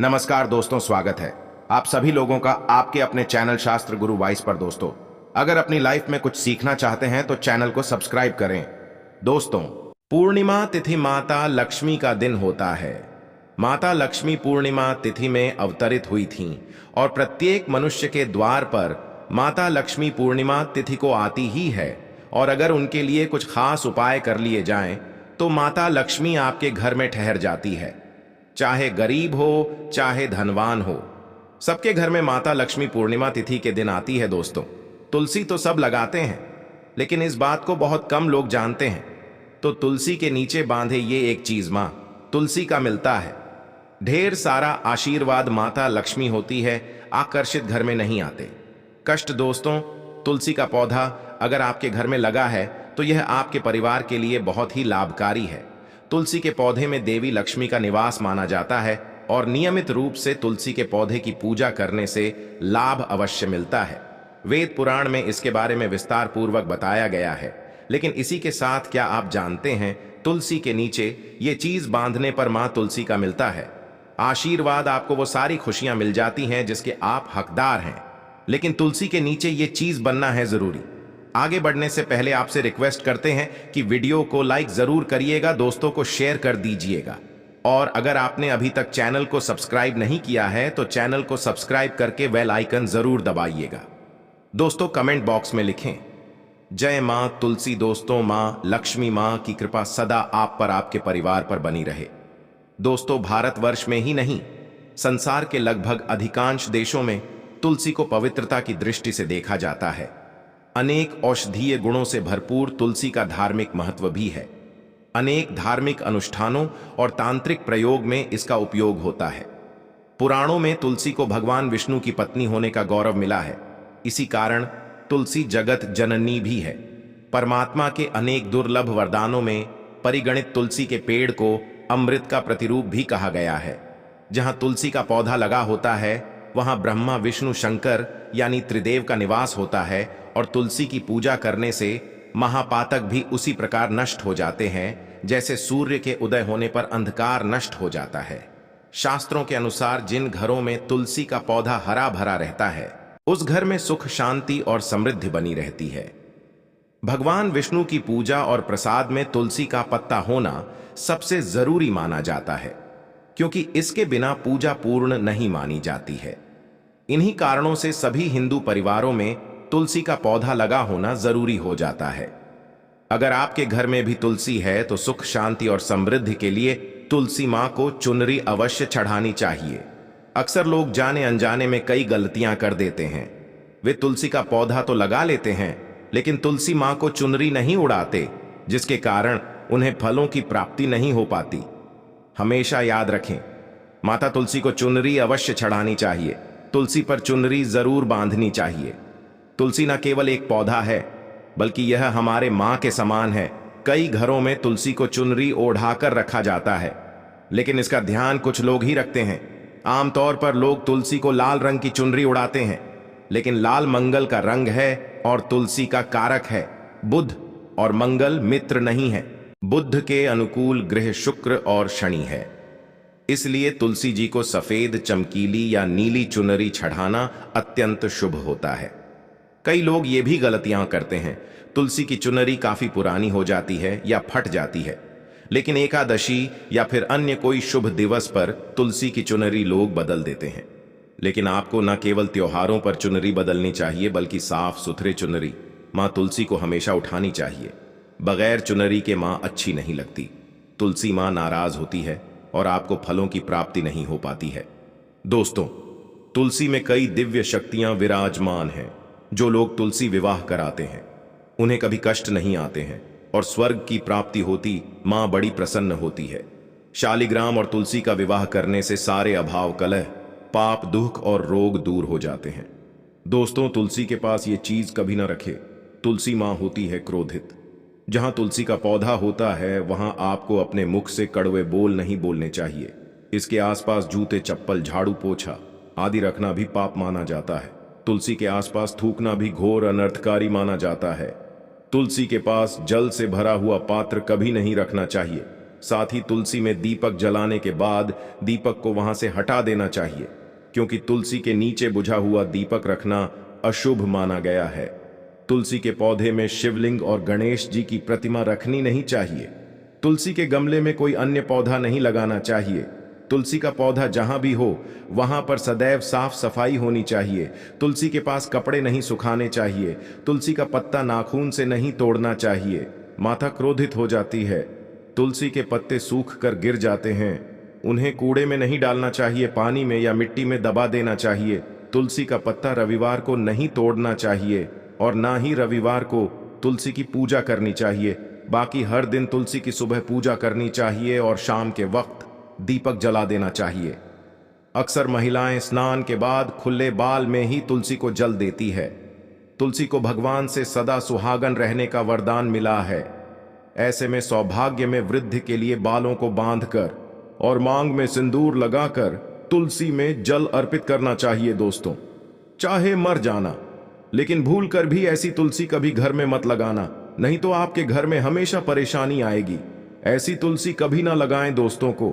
नमस्कार दोस्तों, स्वागत है आप सभी लोगों का आपके अपने चैनल शास्त्र गुरु वाइस पर। दोस्तों, अगर अपनी लाइफ में कुछ सीखना चाहते हैं तो चैनल को सब्सक्राइब करें। दोस्तों, पूर्णिमा तिथि माता लक्ष्मी का दिन होता है। माता लक्ष्मी पूर्णिमा तिथि में अवतरित हुई थीं और प्रत्येक मनुष्य के द्वार पर माता लक्ष्मी पूर्णिमा तिथि को आती ही है। और अगर उनके लिए कुछ खास उपाय कर लिए जाएं तो माता लक्ष्मी आपके घर में ठहर जाती है। चाहे गरीब हो चाहे धनवान हो, सबके घर में माता लक्ष्मी पूर्णिमा तिथि के दिन आती है। दोस्तों, तुलसी तो सब लगाते हैं, लेकिन इस बात को बहुत कम लोग जानते हैं। तो तुलसी के नीचे बांधे ये एक चीज मां तुलसी का मिलता है। ढेर सारा आशीर्वाद माता लक्ष्मी होती है, आकर्षित घर में नहीं आते कष्ट। दोस्तों, तुलसी का पौधा अगर आपके घर में लगा है तो यह आपके परिवार के लिए बहुत ही लाभकारी है। तुलसी के पौधे में देवी लक्ष्मी का निवास माना जाता है और नियमित रूप से तुलसी के पौधे की पूजा करने से लाभ अवश्य मिलता है। वेद पुराण में इसके बारे में विस्तार पूर्वक बताया गया है। लेकिन इसी के साथ क्या आप जानते हैं, तुलसी के नीचे ये चीज बांधने पर मां तुलसी का मिलता है आशीर्वाद। आपको वो सारी खुशियां मिल जाती हैं जिसके आप हकदार हैं। लेकिन तुलसी के नीचे ये चीज बनना है जरूरी। आगे बढ़ने से पहले आपसे रिक्वेस्ट करते हैं कि वीडियो को लाइक जरूर करिएगा, दोस्तों को शेयर कर दीजिएगा। और अगर आपने अभी तक चैनल को सब्सक्राइब नहीं किया है तो चैनल को सब्सक्राइब करके बेल आइकन जरूर दबाइएगा। दोस्तों, कमेंट बॉक्स में लिखें जय मां तुलसी। दोस्तों, मां लक्ष्मी मां की कृपा सदा आप पर, आपके परिवार पर बनी रहे। दोस्तों, भारतवर्ष में ही नहीं, संसार के लगभग अधिकांश देशों में तुलसी को पवित्रता की दृष्टि से देखा जाता है। अनेक औषधीय गुणों से भरपूर तुलसी का धार्मिक महत्व भी है। अनेक धार्मिक अनुष्ठानों और तांत्रिक प्रयोग में इसका उपयोग होता है। पुराणों में तुलसी को भगवान विष्णु की पत्नी होने का गौरव मिला है। इसी कारण तुलसी जगत जननी भी है। परमात्मा के अनेक दुर्लभ वरदानों में परिगणित तुलसी के पेड़ को अमृत का प्रतिरूप भी कहा गया है। जहां तुलसी का पौधा लगा होता है वहां ब्रह्मा विष्णु शंकर यानी त्रिदेव का निवास होता है। और तुलसी की पूजा करने से महापातक भी उसी प्रकार नष्ट हो जाते हैं जैसे सूर्य के उदय होने पर अंधकार नष्ट हो जाता है। शास्त्रों के अनुसार जिन घरों में तुलसी का पौधा हरा भरा रहता है उस घर में सुख शांति और समृद्धि बनी रहती है। भगवान विष्णु की पूजा और प्रसाद में तुलसी का पत्ता होना सबसे जरूरी माना जाता है, क्योंकि इसके बिना पूजा पूर्ण नहीं मानी जाती है। इन्हीं कारणों से सभी हिंदू परिवारों में तुलसी का पौधा लगा होना जरूरी हो जाता है। अगर आपके घर में भी तुलसी है तो सुख शांति और समृद्धि के लिए तुलसी मां को चुनरी अवश्य चढ़ानी चाहिए। अक्सर लोग जाने अनजाने में कई गलतियां कर देते हैं। वे तुलसी का पौधा तो लगा लेते हैं लेकिन तुलसी मां को चुनरी नहीं उड़ाते, जिसके कारण उन्हें फलों की प्राप्ति नहीं हो पाती। हमेशा याद रखें, माता तुलसी को चुनरी अवश्य चढ़ानी चाहिए। तुलसी पर चुनरी जरूर बांधनी चाहिए। तुलसी न केवल एक पौधा है बल्कि यह हमारे मां के समान है। कई घरों में तुलसी को चुनरी ओढ़ाकर रखा जाता है, लेकिन इसका ध्यान कुछ लोग ही रखते हैं। आमतौर पर लोग तुलसी को लाल रंग की चुनरी उड़ाते हैं, लेकिन लाल मंगल का रंग है और तुलसी का कारक है बुध, और मंगल मित्र नहीं है। बुध के अनुकूल ग्रह शुक्र और शनि है। इसलिए तुलसी जी को सफेद, चमकीली या नीली चुनरी चढ़ाना अत्यंत शुभ होता है। कई लोग ये भी गलतियां करते हैं, तुलसी की चुनरी काफी पुरानी हो जाती है या फट जाती है, लेकिन एकादशी या फिर अन्य कोई शुभ दिवस पर तुलसी की चुनरी लोग बदल देते हैं। लेकिन आपको न केवल त्योहारों पर चुनरी बदलनी चाहिए बल्कि साफ सुथरे चुनरी मां तुलसी को हमेशा उठानी चाहिए। बगैर चुनरी के मां अच्छी नहीं लगती। तुलसी मां नाराज होती है और आपको फलों की प्राप्ति नहीं हो पाती है। दोस्तों, तुलसी में कई दिव्य शक्तियां विराजमान हैं। जो लोग तुलसी विवाह कराते हैं उन्हें कभी कष्ट नहीं आते हैं और स्वर्ग की प्राप्ति होती मां बड़ी प्रसन्न होती है। शालिग्राम और तुलसी का विवाह करने से सारे अभाव, कलह, पाप, दुख और रोग दूर हो जाते हैं। दोस्तों, तुलसी के पास ये चीज कभी ना रखे। तुलसी मां होती है क्रोधित। जहां तुलसी का पौधा होता है वहां आपको अपने मुख से कड़वे बोल नहीं बोलने चाहिए। इसके आसपास जूते, चप्पल, झाड़ू, पोछा आदि रखना भी पाप माना जाता है। तुलसी के आसपास थूकना भी घोर अनर्थकारी माना जाता है। तुलसी के पास जल से भरा हुआ पात्र कभी नहीं रखना चाहिए। साथ ही तुलसी में दीपक जलाने के बाद दीपक को वहां से हटा देना चाहिए, क्योंकि तुलसी के नीचे बुझा हुआ दीपक रखना अशुभ माना गया है। तुलसी के पौधे में शिवलिंग और गणेश जी की प्रतिमा रखनी नहीं चाहिए। तुलसी के गमले में कोई अन्य पौधा नहीं लगाना चाहिए। तुलसी का पौधा जहां भी हो वहां पर सदैव साफ सफाई होनी चाहिए। तुलसी के पास कपड़े नहीं सुखाने चाहिए। तुलसी का पत्ता नाखून से नहीं तोड़ना चाहिए, माता क्रोधित हो जाती है। तुलसी के पत्ते सूख कर गिर जाते हैं, उन्हें कूड़े में नहीं डालना चाहिए, पानी में या मिट्टी में दबा देना चाहिए। तुलसी का पत्ता रविवार को नहीं तोड़ना चाहिए और ना ही रविवार को तुलसी की पूजा करनी चाहिए। बाकी हर दिन तुलसी की सुबह पूजा करनी चाहिए और शाम के वक्त दीपक जला देना चाहिए। अक्सर महिलाएं स्नान के बाद खुले बाल में ही तुलसी को जल देती है। तुलसी को भगवान से सदा सुहागन रहने का वरदान मिला है। ऐसे में सौभाग्य में वृद्धि के लिए बालों को बांधकर और मांग में सिंदूर लगाकर तुलसी में जल अर्पित करना चाहिए। दोस्तों, चाहे मर जाना, लेकिन भूल कर भी ऐसी तुलसी कभी घर में मत लगाना, नहीं तो आपके घर में हमेशा परेशानी आएगी। ऐसी तुलसी कभी ना लगाएं दोस्तों को।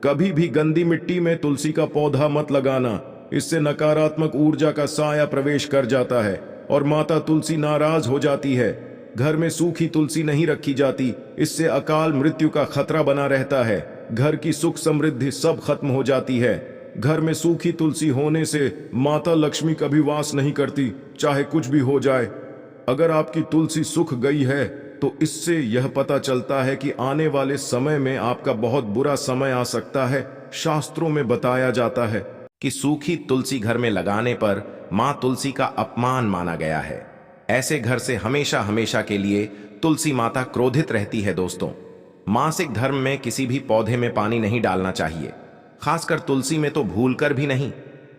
कभी भी गंदी मिट्टी में तुलसी का पौधा मत लगाना, इससे नकारात्मक ऊर्जा का साया प्रवेश कर जाता है और माता तुलसी नाराज हो जाती है। घर में सूखी तुलसी नहीं रखी जाती, इससे अकाल मृत्यु का खतरा बना रहता है। घर की सुख समृद्धि सब खत्म हो जाती है। घर में सूखी तुलसी होने से माता लक्ष्मी कभी वास नहीं करती, चाहे कुछ भी हो जाए। अगर आपकी तुलसी सूख गई है तो इससे यह पता चलता है कि आने वाले समय में आपका बहुत बुरा समय आ सकता है। शास्त्रों में बताया जाता है कि सूखी तुलसी घर में लगाने पर मां तुलसी का अपमान माना गया है। ऐसे घर से हमेशा हमेशा के लिए तुलसी माता क्रोधित रहती है। दोस्तों, मासिक धर्म में किसी भी पौधे में पानी नहीं डालना चाहिए, खासकर तुलसी में तो भूलकर भी नहीं।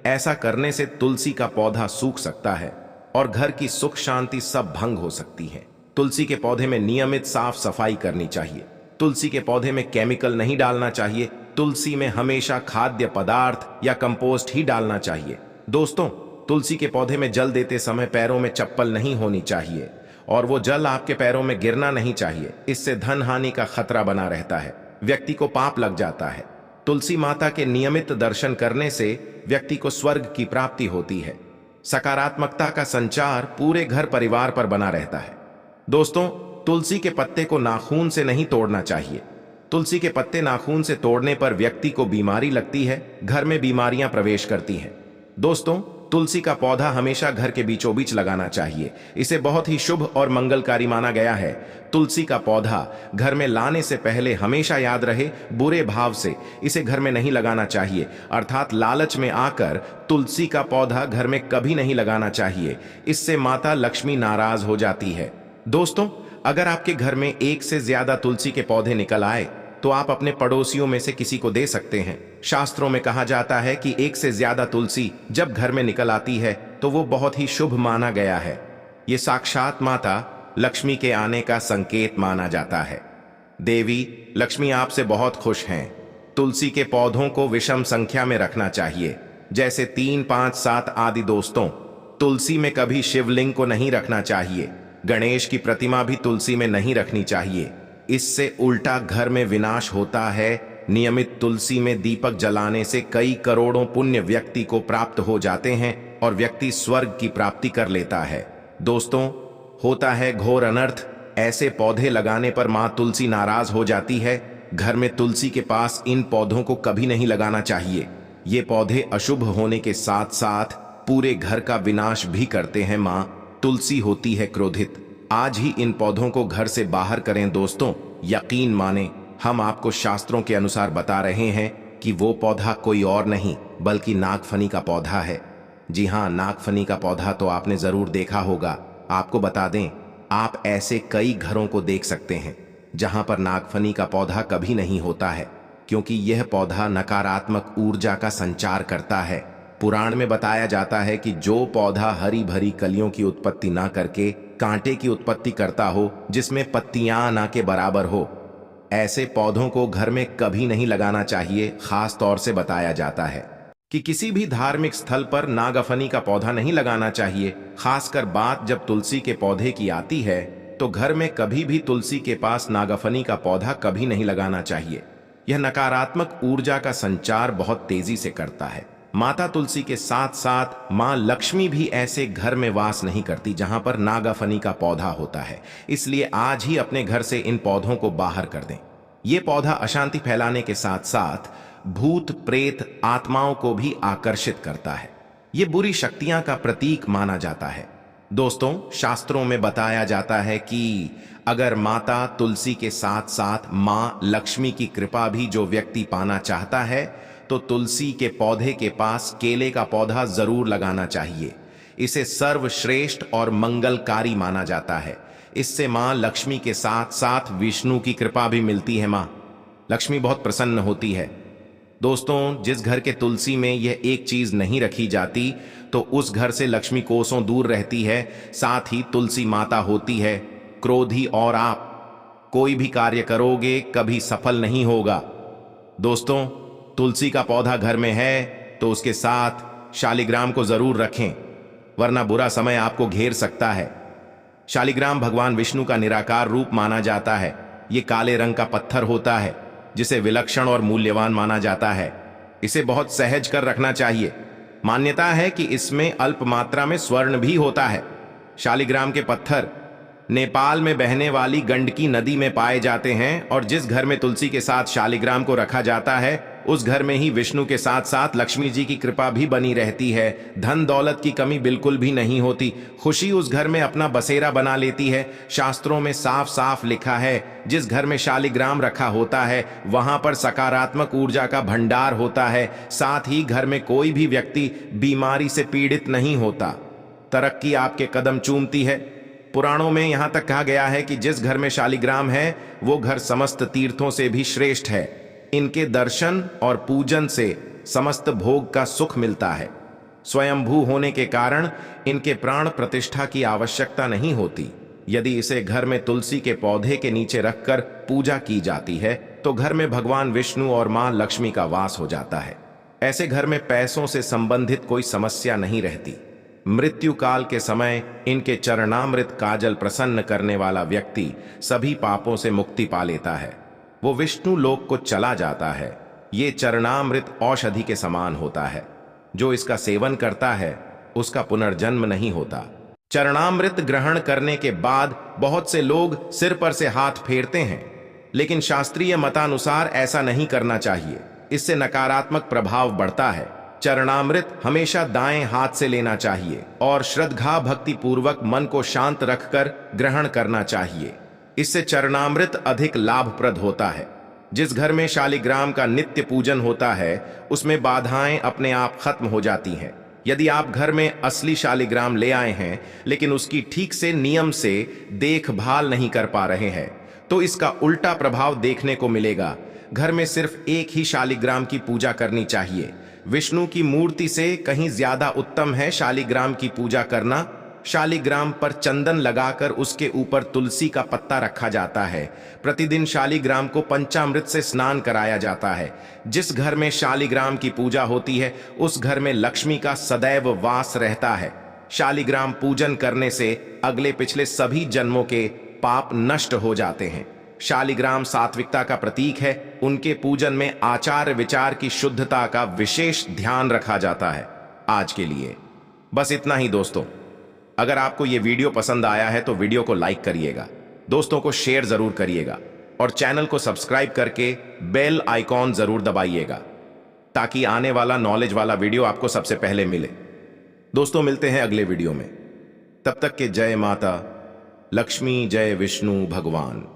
ऐसा करने से तुलसी का पौधा सूख सकता है और घर की सुख शांति सब भंग हो सकती है। तुलसी के पौधे में नियमित साफ सफाई करनी चाहिए। तुलसी के पौधे में केमिकल नहीं डालना चाहिए। तुलसी में हमेशा खाद्य पदार्थ या कंपोस्ट ही डालना चाहिए। दोस्तों, तुलसी के पौधे में जल देते समय पैरों में चप्पल नहीं होनी चाहिए और वो जल आपके पैरों में गिरना नहीं चाहिए। इससे धन हानि का खतरा बना रहता है, व्यक्ति को पाप लग जाता है। तुलसी माता के नियमित दर्शन करने से व्यक्ति को स्वर्ग की प्राप्ति होती है। सकारात्मकता का संचार पूरे घर परिवार पर बना रहता है। दोस्तों, तुलसी के पत्ते को नाखून से नहीं तोड़ना चाहिए। तुलसी के पत्ते नाखून से तोड़ने पर व्यक्ति को बीमारी लगती है, घर में बीमारियां प्रवेश करती हैं। दोस्तों, तुलसी का पौधा हमेशा घर के बीचों बीच लगाना चाहिए। इसे बहुत ही शुभ और मंगलकारी माना गया है। तुलसी का पौधा घर में लाने से पहले हमेशा याद रहे, बुरे भाव से इसे घर में नहीं लगाना चाहिए, अर्थात लालच में आकर तुलसी का पौधा घर में कभी नहीं लगाना चाहिए। इससे माता लक्ष्मी नाराज हो जाती है। दोस्तों, अगर आपके घर में एक से ज्यादा तुलसी के पौधे निकल आए तो आप अपने पड़ोसियों में से किसी को दे सकते हैं। शास्त्रों में कहा जाता है कि एक से ज्यादा तुलसी जब घर में निकल आती है तो वो बहुत ही शुभ माना गया है। ये साक्षात माता लक्ष्मी के आने का संकेत माना जाता है। देवी लक्ष्मी आपसे बहुत खुश हैं। तुलसी के पौधों को विषम संख्या में रखना चाहिए, जैसे 3, 5, 7 आदि। दोस्तों, तुलसी में कभी शिवलिंग को नहीं रखना चाहिए। गणेश की प्रतिमा भी तुलसी में नहीं रखनी चाहिए, इससे उल्टा घर में विनाश होता है। नियमित तुलसी में दीपक जलाने से कई करोड़ों पुण्य व्यक्ति को प्राप्त हो जाते हैं और व्यक्ति स्वर्ग की प्राप्ति कर लेता है। दोस्तों, होता है घोर अनर्थ। ऐसे पौधे लगाने पर मां तुलसी नाराज हो जाती है। घर में तुलसी के पास इन पौधों को कभी नहीं लगाना चाहिए। ये पौधे अशुभ होने के साथ साथ पूरे घर का विनाश भी करते हैं। मां तुलसी होती है क्रोधित। आज ही इन पौधों को घर से बाहर करें। दोस्तों, यकीन माने, हम आपको शास्त्रों के अनुसार बता रहे हैं कि वो पौधा कोई और नहीं बल्कि नागफनी का पौधा है। जी हाँ, नागफनी का पौधा तो आपने जरूर देखा होगा। आपको बता दें, आप ऐसे कई घरों को देख सकते हैं जहां पर नागफनी का पौधा कभी नहीं होता है, क्योंकि यह पौधा नकारात्मक ऊर्जा का संचार करता है। पुराण में बताया जाता है कि जो पौधा हरी भरी कलियों की उत्पत्ति ना करके कांटे की उत्पत्ति करता हो, जिसमें पत्तियां ना के बराबर हो, ऐसे पौधों को घर में कभी नहीं लगाना चाहिए। खास तौर से बताया जाता है कि किसी भी धार्मिक स्थल पर नागफनी का पौधा नहीं लगाना चाहिए। खासकर बात जब तुलसी के पौधे की आती है तो घर में कभी भी तुलसी के पास नागफनी का पौधा कभी नहीं लगाना चाहिए। यह नकारात्मक ऊर्जा का संचार बहुत तेजी से करता है। माता तुलसी के साथ साथ मां लक्ष्मी भी ऐसे घर में वास नहीं करती जहां पर नागफनी का पौधा होता है। इसलिए आज ही अपने घर से इन पौधों को बाहर कर दें। ये पौधा अशांति फैलाने के साथ साथ भूत प्रेत आत्माओं को भी आकर्षित करता है। ये बुरी शक्तियां का प्रतीक माना जाता है। दोस्तों, शास्त्रों में बताया जाता है कि अगर माता तुलसी के साथ साथ मां लक्ष्मी की कृपा भी जो व्यक्ति पाना चाहता है तो तुलसी के पौधे के पास केले का पौधा जरूर लगाना चाहिए। इसे सर्वश्रेष्ठ और मंगलकारी माना जाता है। इससे मां लक्ष्मी के साथ साथ विष्णु की कृपा भी मिलती है। मां लक्ष्मी बहुत प्रसन्न होती है। दोस्तों, जिस घर के तुलसी में यह एक चीज नहीं रखी जाती तो उस घर से लक्ष्मी कोसों दूर रहती है। साथ ही तुलसी माता होती है क्रोधी और आप कोई भी कार्य करोगे कभी सफल नहीं होगा। दोस्तों, तुलसी का पौधा घर में है तो उसके साथ शालिग्राम को जरूर रखें, वरना बुरा समय आपको घेर सकता है। शालिग्राम भगवान विष्णु का निराकार रूप माना जाता है। ये काले रंग का पत्थर होता है जिसे विलक्षण और मूल्यवान माना जाता है। इसे बहुत सहज कर रखना चाहिए। मान्यता है कि इसमें अल्प मात्रा में स्वर्ण भी होता है। शालिग्राम के पत्थर नेपाल में बहने वाली गंडकी नदी में पाए जाते हैं और जिस घर में तुलसी के साथ शालिग्राम को रखा जाता है उस घर में ही विष्णु के साथ साथ लक्ष्मी जी की कृपा भी बनी रहती है। धन दौलत की कमी बिल्कुल भी नहीं होती। खुशी उस घर में अपना बसेरा बना लेती है। शास्त्रों में साफ साफ लिखा है, जिस घर में शालिग्राम रखा होता है वहां पर सकारात्मक ऊर्जा का भंडार होता है। साथ ही घर में कोई भी व्यक्ति बीमारी से पीड़ित नहीं होता। तरक्की आपके कदम चूमती है। पुराणों में यहां तक कहा गया है कि जिस घर में शालिग्राम है वो घर समस्त तीर्थों से भी श्रेष्ठ है। इनके दर्शन और पूजन से समस्त भोग का सुख मिलता है। स्वयंभू होने के कारण इनके प्राण प्रतिष्ठा की आवश्यकता नहीं होती। यदि इसे घर में तुलसी के पौधे के नीचे रखकर पूजा की जाती है तो घर में भगवान विष्णु और मां लक्ष्मी का वास हो जाता है। ऐसे घर में पैसों से संबंधित कोई समस्या नहीं रहती। मृत्यु काल के समय इनके चरणामृत काजल प्रसन्न करने वाला व्यक्ति सभी पापों से मुक्ति पा लेता है। वो विष्णु लोक को चला जाता है। ये चरणामृत औषधि के समान होता है। जो इसका सेवन करता है उसका पुनर्जन्म नहीं होता। चरणामृत ग्रहण करने के बाद बहुत से लोग सिर पर से हाथ फेरते हैं, लेकिन शास्त्रीय मतानुसार ऐसा नहीं करना चाहिए। इससे नकारात्मक प्रभाव बढ़ता है। चरणामृत हमेशा दाएं हाथ से लेना चाहिए और श्रद्धा भक्ति पूर्वक मन को शांत रखकर ग्रहण करना चाहिए। इससे चरणामृत अधिक लाभप्रद होता है। जिस घर में शालिग्राम का नित्य पूजन होता है उसमें बाधाएं अपने आप खत्म हो जाती हैं। यदि आप घर में असली शालिग्राम ले आए हैं लेकिन उसकी ठीक से नियम से देखभाल नहीं कर पा रहे हैं तो इसका उल्टा प्रभाव देखने को मिलेगा। घर में सिर्फ एक ही शालिग्राम की पूजा करनी चाहिए। विष्णु की मूर्ति से कहीं ज्यादा उत्तम है शालिग्राम की पूजा करना। शालिग्राम पर चंदन लगाकर उसके ऊपर तुलसी का पत्ता रखा जाता है। प्रतिदिन शालिग्राम को पंचामृत से स्नान कराया जाता है। जिस घर में शालिग्राम की पूजा होती है उस घर में लक्ष्मी का सदैव वास रहता है। शालिग्राम पूजन करने से अगले पिछले सभी जन्मों के पाप नष्ट हो जाते हैं। शालिग्राम सात्विकता का प्रतीक है। उनके पूजन में आचार विचार की शुद्धता का विशेष ध्यान रखा जाता है। आज के लिए बस इतना ही दोस्तों। अगर आपको ये वीडियो पसंद आया है तो वीडियो को लाइक करिएगा, दोस्तों को शेयर जरूर करिएगा और चैनल को सब्सक्राइब करके बेल आइकॉन जरूर दबाइएगा ताकि आने वाला नॉलेज वाला वीडियो आपको सबसे पहले मिले। दोस्तों, मिलते हैं अगले वीडियो में। तब तक के जय माता लक्ष्मी, जय विष्णु भगवान।